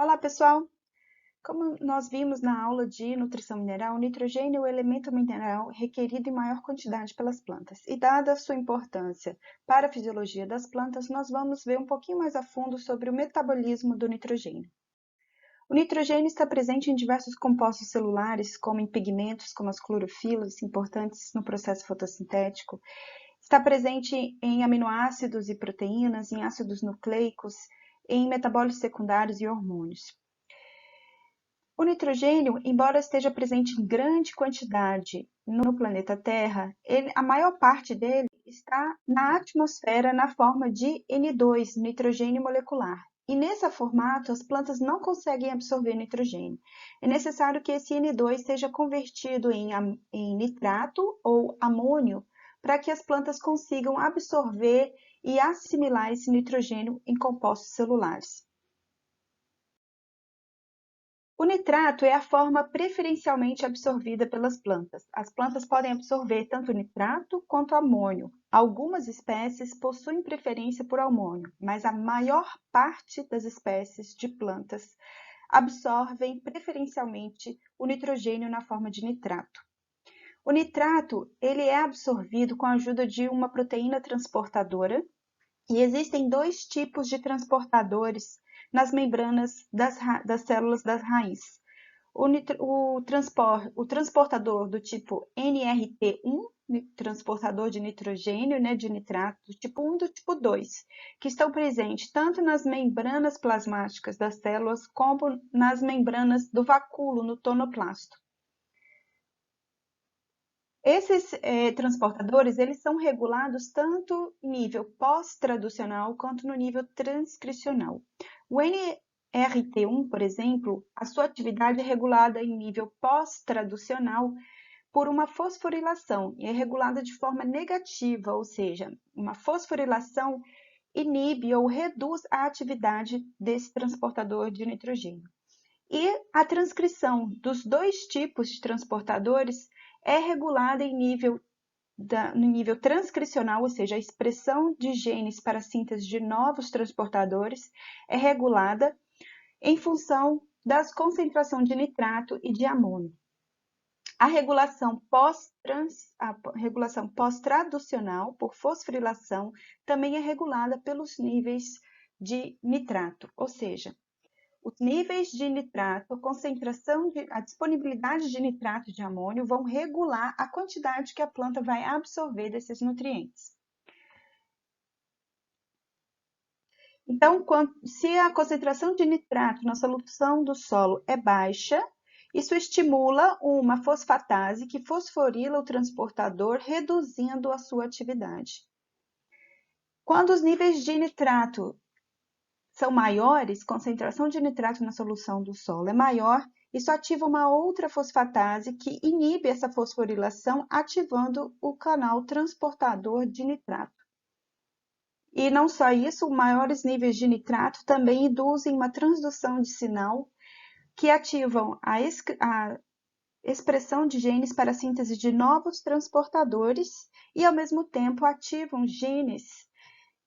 Olá, pessoal! Como nós vimos na aula de nutrição mineral, o nitrogênio é o elemento mineral requerido em maior quantidade pelas plantas. E dada a sua importância para a fisiologia das plantas, nós vamos ver um pouquinho mais a fundo sobre o metabolismo do nitrogênio. O nitrogênio está presente em diversos compostos celulares, como em pigmentos, como as clorofilas, importantes no processo fotossintético. Está presente em aminoácidos e proteínas, em ácidos nucleicos, em metabólitos secundários e hormônios. O nitrogênio, embora esteja presente em grande quantidade no planeta Terra, a maior parte dele está na atmosfera na forma de N2, nitrogênio molecular. E nesse formato, as plantas não conseguem absorver nitrogênio. É necessário que esse N2 seja convertido em nitrato ou amônio para que as plantas consigam absorver e assimilar esse nitrogênio em compostos celulares. O nitrato é a forma preferencialmente absorvida pelas plantas. As plantas podem absorver tanto nitrato quanto amônio. Algumas espécies possuem preferência por amônio, mas a maior parte das espécies de plantas absorvem preferencialmente o nitrogênio na forma de nitrato. O nitrato ele é absorvido com a ajuda de uma proteína transportadora e existem dois tipos de transportadores nas membranas das células das raízes. O transportador do tipo NRT1, transportador de nitrogênio, de nitrato, do tipo 1 e do tipo 2, que estão presentes tanto nas membranas plasmáticas das células como nas membranas do vacúolo, no tonoplasto. Esses transportadores, eles são regulados tanto em nível pós-traducional quanto no nível transcricional. O NRT1, por exemplo, a sua atividade é regulada em nível pós-traducional por uma fosforilação e é regulada de forma negativa, ou seja, uma fosforilação inibe ou reduz a atividade desse transportador de nitrogênio. E a transcrição dos dois tipos de transportadores é regulada no nível transcricional, ou seja, a expressão de genes para a síntese de novos transportadores é regulada em função das concentrações de nitrato e de amônio. A regulação pós-traducional, por fosforilação, também é regulada pelos níveis de nitrato, ou seja, os níveis de nitrato, a disponibilidade de nitrato e de amônio vão regular a quantidade que a planta vai absorver desses nutrientes. Então, se a concentração de nitrato na solução do solo é baixa, isso estimula uma fosfatase que fosforila o transportador, reduzindo a sua atividade. Quando os níveis de nitrato são maiores, concentração de nitrato na solução do solo é maior, isso ativa uma outra fosfatase que inibe essa fosforilação, ativando o canal transportador de nitrato. E não só isso, maiores níveis de nitrato também induzem uma transdução de sinal que ativam a expressão de genes para a síntese de novos transportadores e, ao mesmo tempo, ativam genes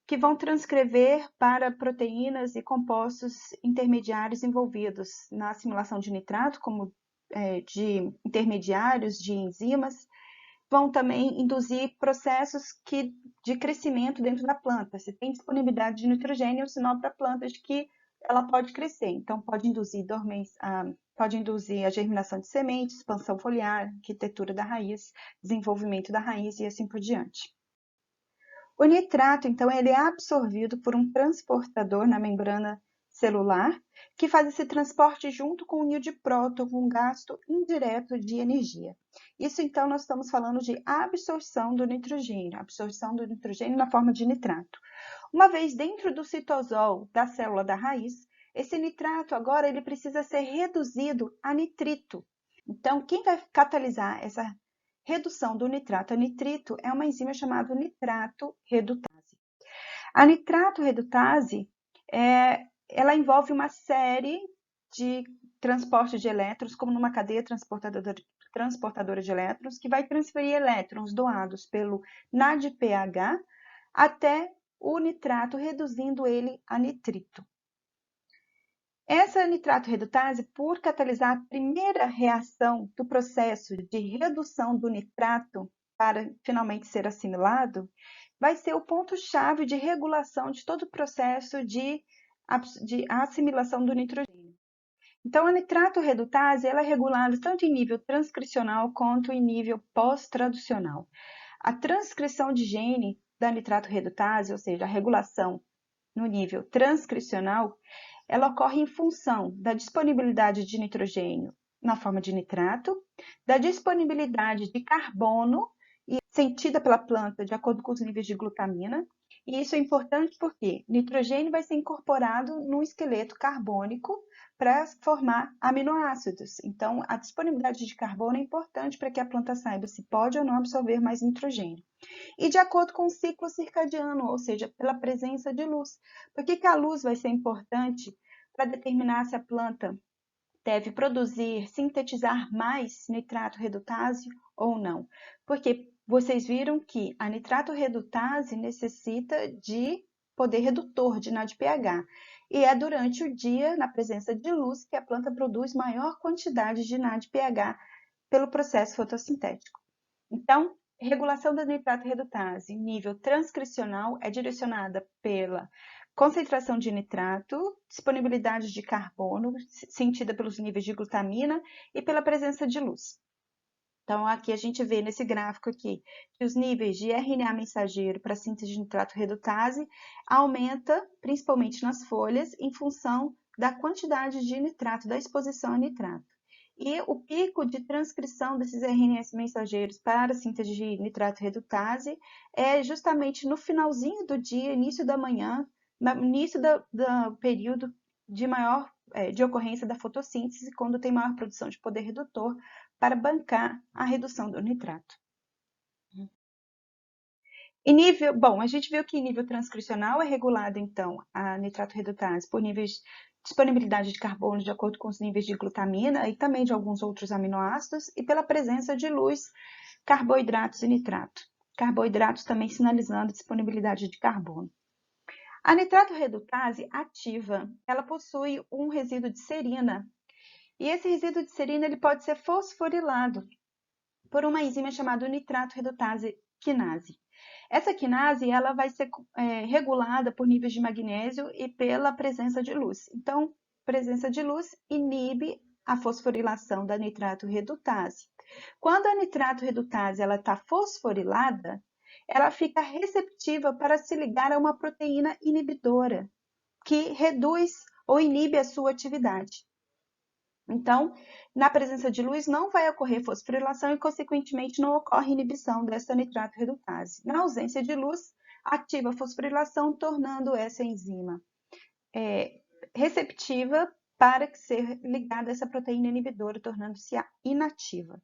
que vão transcrever para proteínas e compostos intermediários envolvidos na assimilação de nitrato, como de intermediários, de enzimas, vão também induzir processos de crescimento dentro da planta. Se tem disponibilidade de nitrogênio, é um sinal para a planta de que ela pode crescer. Então, pode induzir a germinação de sementes, expansão foliar, arquitetura da raiz, desenvolvimento da raiz e assim por diante. O nitrato, então, ele é absorvido por um transportador na membrana celular, que faz esse transporte junto com o nível de próton, com um gasto indireto de energia. Isso, então, nós estamos falando de absorção do nitrogênio na forma de nitrato. Uma vez dentro do citosol da célula da raiz, esse nitrato agora ele precisa ser reduzido a nitrito. Então, quem vai catalisar essa redução do nitrato a nitrito é uma enzima chamada nitrato redutase. A nitrato redutase, ela envolve uma série de transporte de elétrons, como numa cadeia transportadora de elétrons, que vai transferir elétrons doados pelo NADPH até o nitrato, reduzindo ele a nitrito. Essa nitrato redutase, por catalisar a primeira reação do processo de redução do nitrato para finalmente ser assimilado, vai ser o ponto-chave de regulação de todo o processo de assimilação do nitrogênio. Então, a nitrato redutase ela é regulada tanto em nível transcricional quanto em nível pós-traducional. A transcrição de gene da nitrato redutase, ou seja, a regulação no nível transcricional, ela ocorre em função da disponibilidade de nitrogênio na forma de nitrato, da disponibilidade de carbono sentida pela planta de acordo com os níveis de glutamina. E isso é importante porque nitrogênio vai ser incorporado no esqueleto carbônico para formar aminoácidos. Então, a disponibilidade de carbono é importante para que a planta saiba se pode ou não absorver mais nitrogênio. E de acordo com o ciclo circadiano, ou seja, pela presença de luz. Por que a luz vai ser importante para determinar se a planta deve produzir, sintetizar mais nitrato redutase ou não? Porque vocês viram que a nitrato redutase necessita de poder redutor de NADPH. E é durante o dia, na presença de luz, que a planta produz maior quantidade de NADPH pelo processo fotossintético. Então, regulação da nitrato redutase em nível transcricional é direcionada pela concentração de nitrato, disponibilidade de carbono, sentida pelos níveis de glutamina e pela presença de luz. Então, aqui a gente vê nesse gráfico aqui que os níveis de RNA mensageiro para síntese de nitrato redutase aumenta, principalmente nas folhas, em função da quantidade de nitrato, da exposição a nitrato. E o pico de transcrição desses RNAs mensageiros para a síntese de nitrato redutase é justamente no finalzinho do dia, início da manhã, no início do período de maior de ocorrência da fotossíntese, quando tem maior produção de poder redutor para bancar a redução do nitrato. A gente viu que em nível transcricional é regulado, então, a nitrato redutase por níveis de disponibilidade de carbono de acordo com os níveis de glutamina e também de alguns outros aminoácidos e pela presença de luz, carboidratos e nitrato. Carboidratos também sinalizando disponibilidade de carbono. A nitrato redutase ativa, ela possui um resíduo de serina. E esse resíduo de serina ele pode ser fosforilado por uma enzima chamada nitrato redutase quinase. Essa quinase ela vai ser regulada por níveis de magnésio e pela presença de luz. Então, presença de luz inibe a fosforilação da nitrato redutase. Quando a nitrato redutase está fosforilada, ela fica receptiva para se ligar a uma proteína inibidora, que reduz ou inibe a sua atividade. Então, na presença de luz não vai ocorrer fosforilação e, consequentemente, não ocorre inibição dessa nitrato redutase. Na ausência de luz, ativa a fosforilação, tornando essa enzima receptiva para ser ligada a essa proteína inibidora, tornando-se inativa.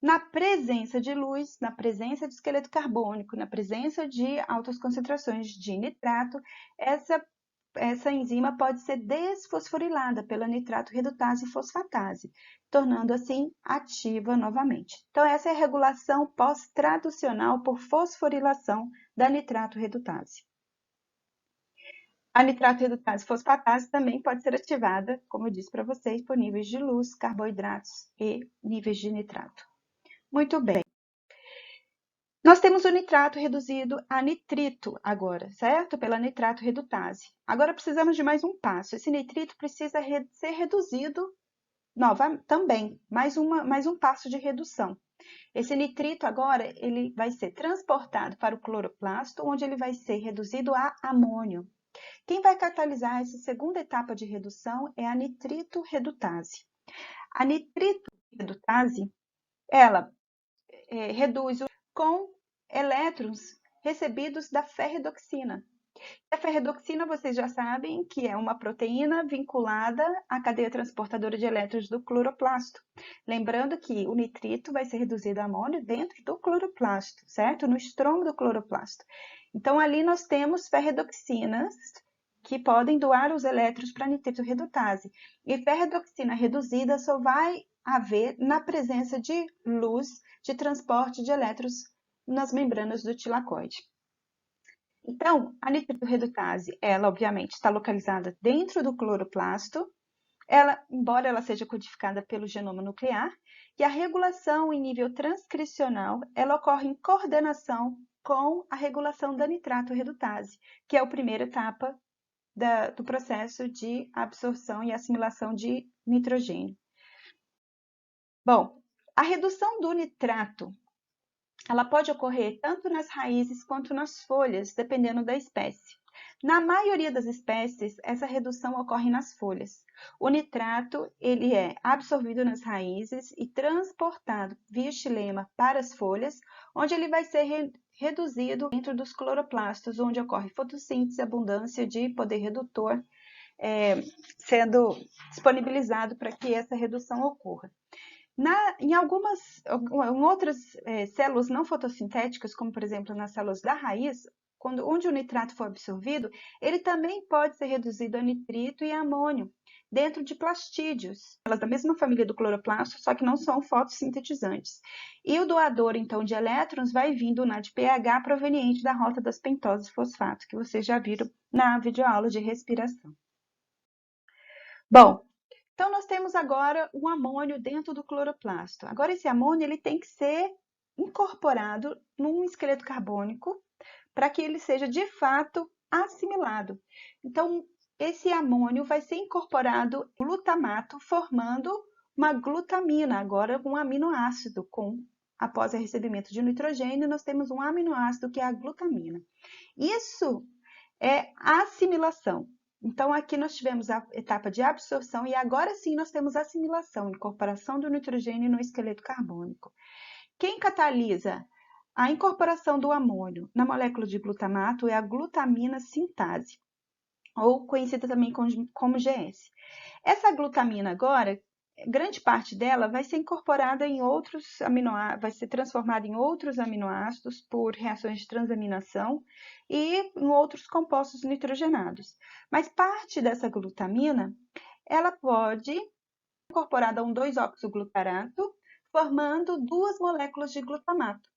Na presença de luz, na presença de esqueleto carbônico, na presença de altas concentrações de nitrato, essa enzima pode ser desfosforilada pela nitrato redutase e fosfatase, tornando assim ativa novamente. Então, essa é a regulação pós-traducional por fosforilação da nitrato redutase. A nitrato redutase e fosfatase também pode ser ativada, como eu disse para vocês, por níveis de luz, carboidratos e níveis de nitrato. Muito bem. Nós temos o nitrato reduzido a nitrito agora, certo? Pela nitrato redutase. Agora precisamos de mais um passo. Esse nitrito precisa ser reduzido também, mais um passo de redução. Esse nitrito agora ele vai ser transportado para o cloroplasto, onde ele vai ser reduzido a amônio. Quem vai catalisar essa segunda etapa de redução é a nitrito redutase. A nitrito redutase, ela reduz com elétrons recebidos da ferredoxina. A ferredoxina, vocês já sabem que é uma proteína vinculada à cadeia transportadora de elétrons do cloroplasto. Lembrando que o nitrito vai ser reduzido a amônio dentro do cloroplasto, certo? No estromo do cloroplasto. Então, ali nós temos ferredoxinas que podem doar os elétrons para nitrito redutase. E ferredoxina reduzida só vai haver na presença de luz de transporte de elétrons nas membranas do tilacoide. Então, a nitritorredutase, ela obviamente está localizada dentro do cloroplasto, embora ela seja codificada pelo genoma nuclear, e a regulação em nível transcricional, ela ocorre em coordenação com a regulação da nitratorredutase, que é a primeira etapa do processo de absorção e assimilação de nitrogênio. Bom, a redução do nitrato, ela pode ocorrer tanto nas raízes quanto nas folhas, dependendo da espécie. Na maioria das espécies, essa redução ocorre nas folhas. O nitrato, ele é absorvido nas raízes e transportado via xilema para as folhas, onde ele vai ser reduzido dentro dos cloroplastos, onde ocorre fotossíntese e abundância de poder redutor sendo disponibilizado para que essa redução ocorra. Em outras células não fotossintéticas, como por exemplo nas células da raiz, onde o nitrato for absorvido, ele também pode ser reduzido a nitrito e amônio dentro de plastídeos, elas da mesma família do cloroplasto, só que não são fotossintetizantes. E o doador, então, de elétrons vai vir do NADPH proveniente da rota das pentoses fosfato, que vocês já viram na videoaula de respiração. Bom, então, nós temos agora o amônio dentro do cloroplasto. Agora, esse amônio ele tem que ser incorporado num esqueleto carbônico para que ele seja, de fato, assimilado. Então, esse amônio vai ser incorporado em glutamato, formando uma glutamina, agora um aminoácido. Após o recebimento de nitrogênio, nós temos um aminoácido que é a glutamina. Isso é assimilação. Então, aqui nós tivemos a etapa de absorção e agora sim nós temos assimilação, incorporação do nitrogênio no esqueleto carbônico. Quem catalisa a incorporação do amônio na molécula de glutamato é a glutamina sintase, ou conhecida também como GS. Essa glutamina agora, grande parte dela vai ser incorporada em outros aminoácidos, vai ser transformada em outros aminoácidos por reações de transaminação e em outros compostos nitrogenados. Mas parte dessa glutamina, ela pode ser incorporada a um 2-oxoglutarato, formando duas moléculas de glutamato.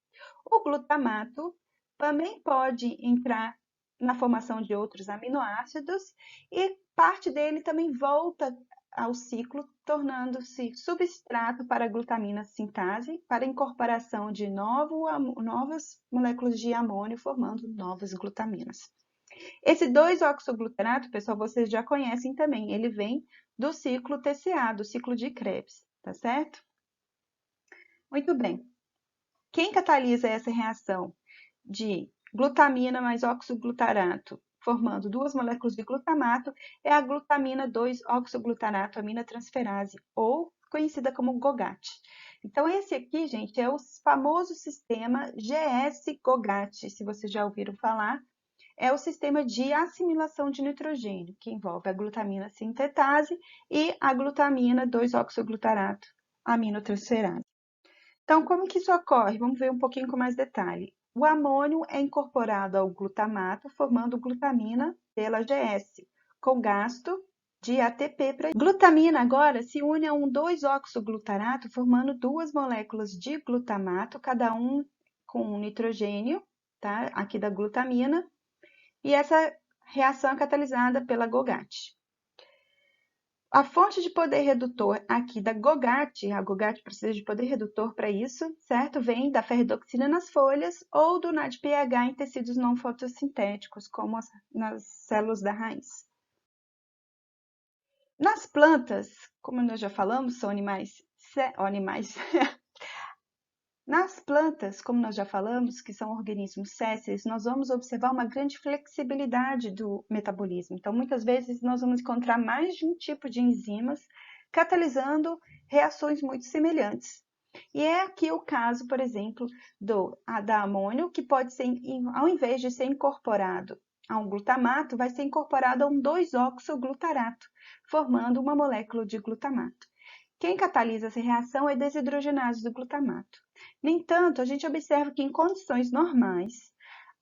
O glutamato também pode entrar na formação de outros aminoácidos e parte dele também volta ao ciclo, tornando-se substrato para a glutamina sintase, para a incorporação de novas moléculas de amônio, formando novas glutaminas. Esse 2-oxoglutarato, pessoal, vocês já conhecem também, ele vem do ciclo TCA, do ciclo de Krebs, tá certo? Muito bem. Quem catalisa essa reação de glutamina mais oxoglutarato, formando duas moléculas de glutamato, é a glutamina 2-oxoglutarato aminotransferase, ou conhecida como GOGAT. Então, esse aqui, gente, é o famoso sistema GS-GOGAT, se vocês já ouviram falar, é o sistema de assimilação de nitrogênio, que envolve a glutamina sintetase e a glutamina 2-oxoglutarato aminotransferase. Então, como que isso ocorre? Vamos ver um pouquinho com mais detalhe. O amônio é incorporado ao glutamato, formando glutamina pela GS, com gasto de ATP para. Glutamina agora se une a um 2-oxoglutarato, formando duas moléculas de glutamato, cada um com um nitrogênio, tá? Aqui da glutamina, e essa reação é catalisada pela GOGAT. A fonte de poder redutor aqui da GOGAT, a GOGAT precisa de poder redutor para isso, certo? Vem da ferredoxina nas folhas ou do NADPH em tecidos não fotossintéticos, como nas células da raiz. Nas plantas, como nós já falamos, são animais. Nas plantas, como nós já falamos, que são organismos sésseis, nós vamos observar uma grande flexibilidade do metabolismo. Então, muitas vezes, nós vamos encontrar mais de um tipo de enzimas catalisando reações muito semelhantes. E é aqui o caso, por exemplo, da amônio, que pode ser, ao invés de ser incorporado a um glutamato, vai ser incorporado a um 2-oxoglutarato, formando uma molécula de glutamato. Quem catalisa essa reação é a desidrogenase do glutamato. No entanto, a gente observa que em condições normais,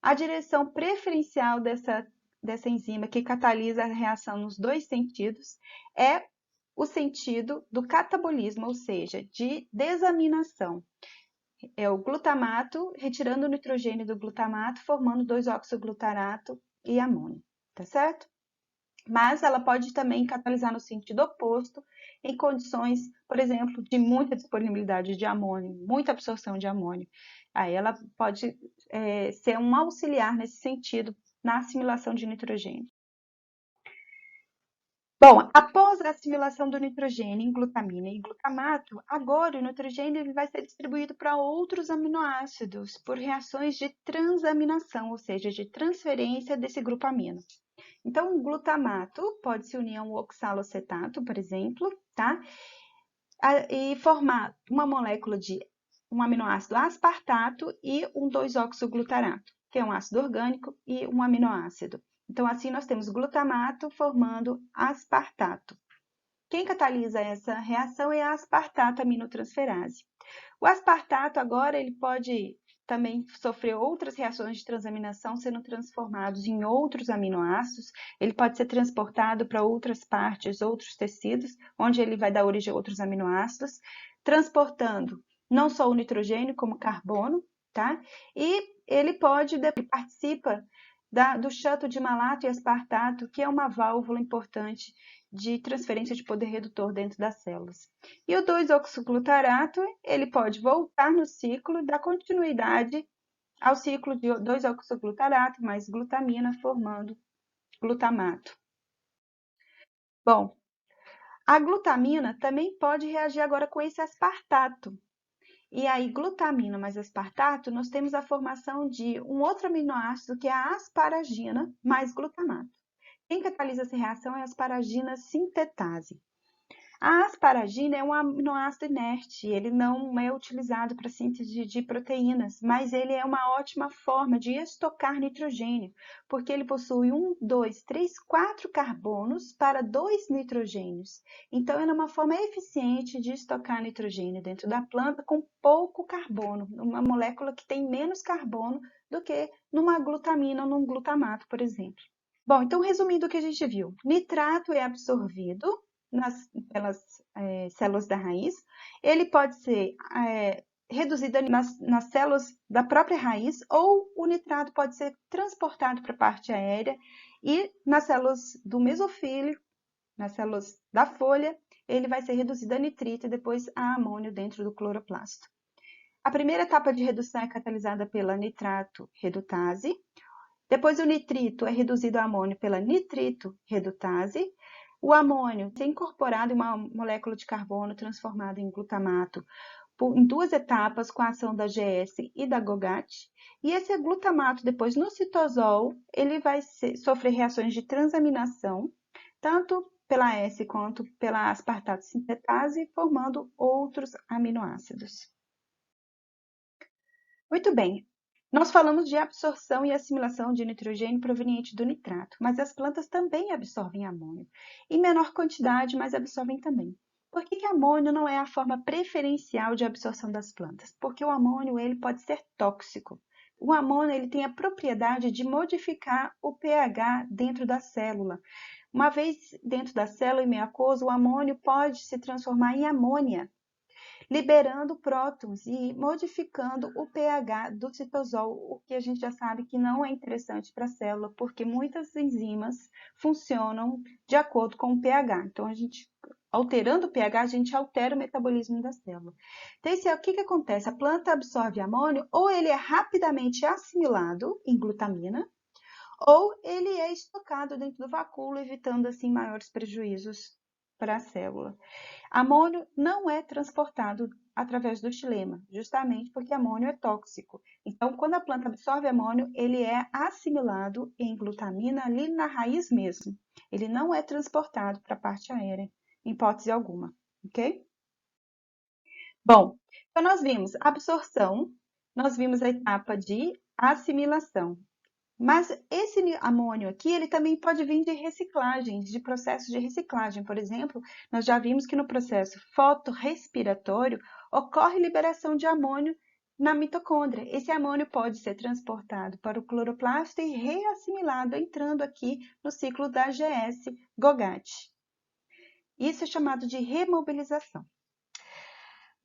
a direção preferencial dessa enzima que catalisa a reação nos dois sentidos é o sentido do catabolismo, ou seja, de desaminação. é o glutamato, retirando o nitrogênio do glutamato, formando 2-oxoglutarato e amônio, tá certo? Mas ela pode também catalisar no sentido oposto, em condições, por exemplo, de muita disponibilidade de amônio, muita absorção de amônio. Aí ela pode ser um auxiliar nesse sentido, na assimilação de nitrogênio. Bom, após a assimilação do nitrogênio em glutamina e glutamato, agora o nitrogênio ele vai ser distribuído para outros aminoácidos por reações de transaminação, ou seja, de transferência desse grupo amino. Então, o glutamato pode se unir a um oxalocetato, por exemplo, tá? E formar uma molécula de um aminoácido aspartato e um 2-oxoglutarato, que é um ácido orgânico e um aminoácido. Então, assim, nós temos glutamato formando aspartato. Quem catalisa essa reação é a aspartato aminotransferase. O aspartato agora ele pode também sofrer outras reações de transaminação, sendo transformados em outros aminoácidos. Ele pode ser transportado para outras partes, outros tecidos, onde ele vai dar origem a outros aminoácidos, transportando não só o nitrogênio, como carbono, tá? E ele participa do shuttle de malato e aspartato, que é uma válvula importante de transferência de poder redutor dentro das células. E o 2-oxoglutarato, ele pode voltar no ciclo e dar continuidade ao ciclo de 2-oxoglutarato mais glutamina, formando glutamato. Bom, a glutamina também pode reagir agora com esse aspartato. E aí, glutamina mais aspartato, nós temos a formação de um outro aminoácido, que é a asparagina mais glutamato. Quem catalisa essa reação é a asparagina sintetase. A asparagina é um aminoácido inerte, ele não é utilizado para síntese de proteínas, mas ele é uma ótima forma de estocar nitrogênio, porque ele possui 1, 2, 3, 4 carbonos para 2 nitrogênios. Então, é uma forma eficiente de estocar nitrogênio dentro da planta com pouco carbono, uma molécula que tem menos carbono do que numa glutamina ou num glutamato, por exemplo. Bom, então, resumindo o que a gente viu, nitrato é absorvido pelas células da raiz, ele pode ser reduzido nas células da própria raiz, ou o nitrato pode ser transportado para a parte aérea e nas células do mesofílio, nas células da folha, ele vai ser reduzido a nitrito e depois a amônio dentro do cloroplasto. A primeira etapa de redução é catalisada pela nitrato redutase. Depois o nitrito é reduzido a amônio pela nitrito redutase. O amônio é incorporado em uma molécula de carbono transformada em glutamato em 2 etapas com a ação da GS e da GOGAT. E esse glutamato, depois no citosol, ele vai sofrer reações de transaminação, tanto pela S quanto pela aspartato sintetase, formando outros aminoácidos. Muito bem. Nós falamos de absorção e assimilação de nitrogênio proveniente do nitrato, mas as plantas também absorvem amônio, em menor quantidade, mas absorvem também. Por que amônio não é a forma preferencial de absorção das plantas? Porque o amônio ele pode ser tóxico. O amônio ele tem a propriedade de modificar o pH dentro da célula. Uma vez dentro da célula e meio aquoso, o amônio pode se transformar em amônia, liberando prótons e modificando o pH do citosol, o que a gente já sabe que não é interessante para a célula, porque muitas enzimas funcionam de acordo com o pH. Então, alterando o pH, a gente altera o metabolismo da célula. Então, o que acontece? A planta absorve amônio, ou ele é rapidamente assimilado em glutamina, ou ele é estocado dentro do vacúolo, evitando assim maiores prejuízos para a célula. Amônio não é transportado através do xilema, justamente porque amônio é tóxico. Então, quando a planta absorve amônio, ele é assimilado em glutamina ali na raiz mesmo. Ele não é transportado para a parte aérea, em hipótese alguma, ok? Bom, então nós vimos absorção, nós vimos a etapa de assimilação. Mas esse amônio aqui, ele também pode vir de reciclagens, de processos de reciclagem. Por exemplo, nós já vimos que no processo fotorrespiratório ocorre liberação de amônio na mitocôndria. Esse amônio pode ser transportado para o cloroplasto e reassimilado, entrando aqui no ciclo da GS-GOGAT. Isso é chamado de remobilização.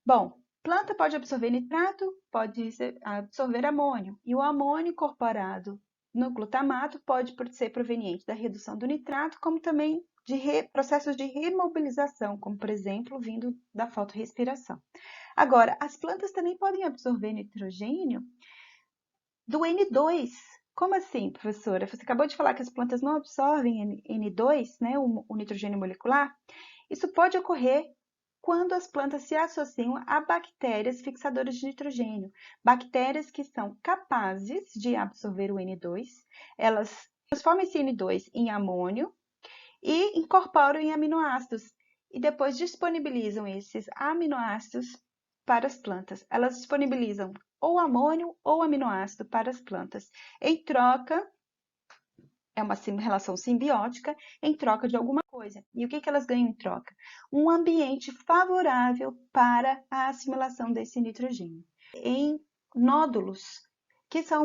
Bom, Planta pode absorver nitrato, pode absorver amônio, e o amônio incorporado no glutamato pode ser proveniente da redução do nitrato, como também de processos de remobilização, como por exemplo, vindo da fotorrespiração. Agora, as plantas também podem absorver nitrogênio do N2. Como assim, professora? Você acabou de falar que as plantas não absorvem N2, né, o nitrogênio molecular? Isso pode ocorrer quando as plantas se associam a bactérias fixadoras de nitrogênio. Bactérias que são capazes de absorver o N2, elas transformam esse N2 em amônio e incorporam em aminoácidos e depois disponibilizam esses aminoácidos para as plantas. Elas disponibilizam ou amônio ou aminoácido para as plantas. Em troca, é uma relação simbiótica, em troca de alguma coisa. E o que elas ganham em troca? Um ambiente favorável para a assimilação desse nitrogênio. Em nódulos, que é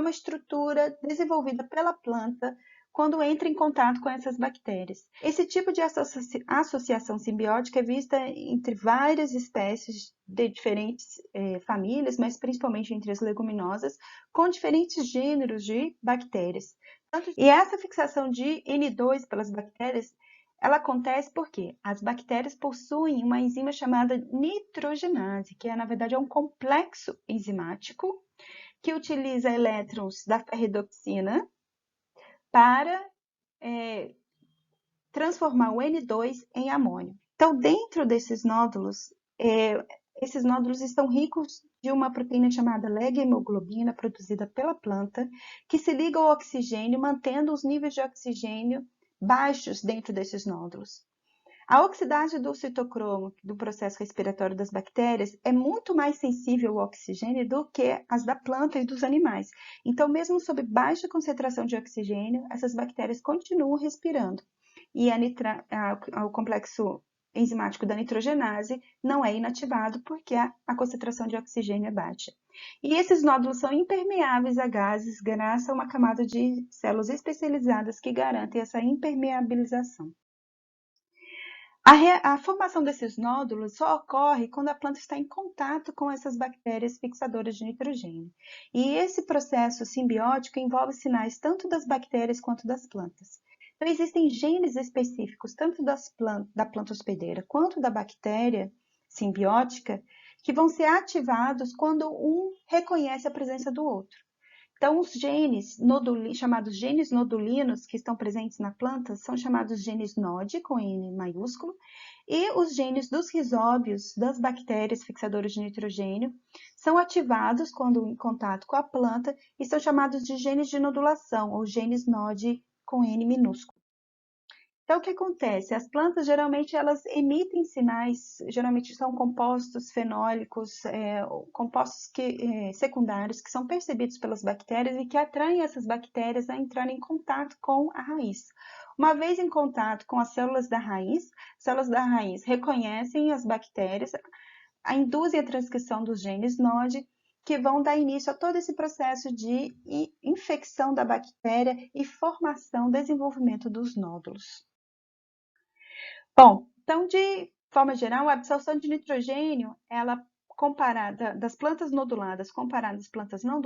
uma estrutura desenvolvida pela planta quando entra em contato com essas bactérias. Esse tipo de associação simbiótica é vista entre várias espécies de diferentes famílias, mas principalmente entre as leguminosas, com diferentes gêneros de bactérias. E essa fixação de N2 pelas bactérias, ela acontece porque as bactérias possuem uma enzima chamada nitrogenase, que na verdade é um complexo enzimático que utiliza elétrons da ferredoxina para transformar o N2 em amônio. Então, dentro desses nódulos, esses nódulos estão ricos de uma proteína chamada leg-hemoglobina, produzida pela planta, que se liga ao oxigênio, mantendo os níveis de oxigênio baixos dentro desses nódulos. A oxidase do citocromo do processo respiratório das bactérias é muito mais sensível ao oxigênio do que as da planta e dos animais. Então, mesmo sob baixa concentração de oxigênio, essas bactérias continuam respirando. E o complexo enzimático da nitrogenase não é inativado porque a concentração de oxigênio é baixa. E esses nódulos são impermeáveis a gases graças a uma camada de células especializadas que garantem essa impermeabilização. A formação desses nódulos só ocorre quando a planta está em contato com essas bactérias fixadoras de nitrogênio. E esse processo simbiótico envolve sinais tanto das bactérias quanto das plantas. Então, existem genes específicos, tanto da planta hospedeira quanto da bactéria simbiótica, que vão ser ativados quando um reconhece a presença do outro. Então, os genes chamados genes nodulinos que estão presentes na planta são chamados genes NOD, com N maiúsculo, e os genes dos rizóbios das bactérias fixadoras de nitrogênio são ativados quando em contato com a planta e são chamados de genes de nodulação, ou genes NOD com N minúsculo. Então, o que acontece? As plantas, geralmente, elas emitem sinais, geralmente são compostos fenólicos, compostos secundários, que são percebidos pelas bactérias e que atraem essas bactérias a entrarem em contato com a raiz. Uma vez em contato com as células da raiz reconhecem as bactérias, induzem a transcrição dos genes NOD, que vão dar início a todo esse processo de infecção da bactéria e formação, desenvolvimento dos nódulos. Bom, então, de forma geral, a absorção de nitrogênio, ela comparada das plantas noduladas comparadas às plantas não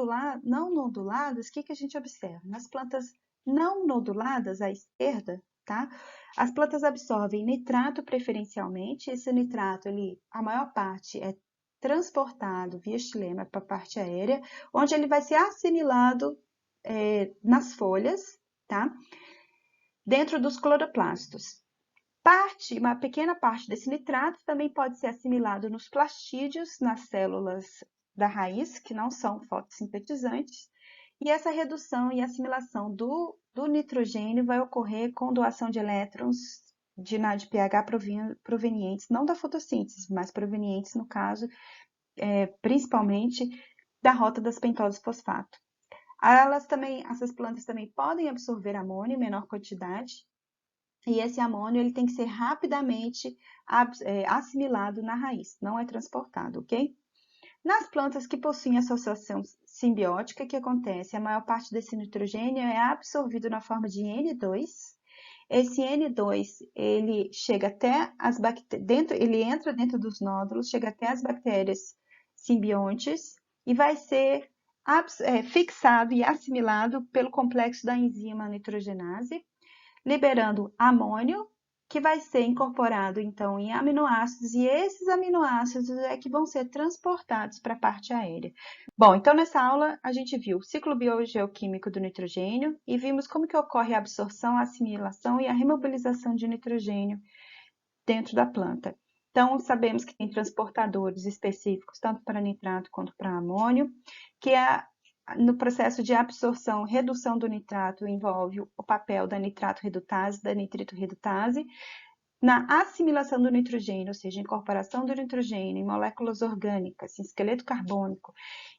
noduladas, o que a gente observa? Nas plantas não noduladas, à esquerda, tá? As plantas absorvem nitrato preferencialmente. Esse nitrato, a maior parte é transportado via xilema para a parte aérea, onde ele vai ser assimilado nas folhas, tá? Dentro dos cloroplastos. Uma pequena parte desse nitrato também pode ser assimilado nos plastídeos, nas células da raiz, que não são fotossintetizantes, e essa redução e assimilação do nitrogênio vai ocorrer com doação de elétrons de NADPH provenientes, não da fotossíntese, mas provenientes, no caso, principalmente da rota das pentoses fosfato. Essas plantas também podem absorver amônio em menor quantidade, e esse amônio ele tem que ser rapidamente assimilado na raiz, não é transportado, ok? Nas plantas que possuem associação simbiótica, o que acontece? A maior parte desse nitrogênio é absorvido na forma de N2 Esse N2, ele chega até as bactérias, ele entra dentro dos nódulos, chega até as bactérias simbiontes e vai ser fixado e assimilado pelo complexo da enzima nitrogenase, liberando amônio, que vai ser incorporado então em aminoácidos, e esses aminoácidos é que vão ser transportados para a parte aérea. Bom, então nessa aula a gente viu o ciclo biogeoquímico do nitrogênio e vimos como que ocorre a absorção, a assimilação e a remobilização de nitrogênio dentro da planta. Então, sabemos que tem transportadores específicos, tanto para nitrato quanto para amônio, que no processo de absorção, redução do nitrato envolve o papel da nitrato redutase, da nitrito redutase. Na assimilação do nitrogênio, ou seja, incorporação do nitrogênio em moléculas orgânicas, em esqueleto carbônico,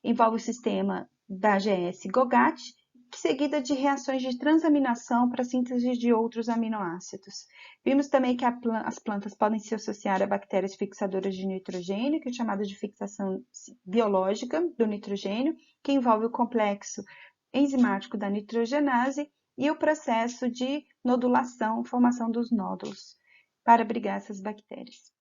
envolve o sistema da AGS-GOGAT, seguida de reações de transaminação para a síntese de outros aminoácidos. Vimos também que as plantas podem se associar a bactérias fixadoras de nitrogênio, que é chamada de fixação biológica do nitrogênio, que envolve o complexo enzimático da nitrogenase e o processo de nodulação, formação dos nódulos, para abrigar essas bactérias.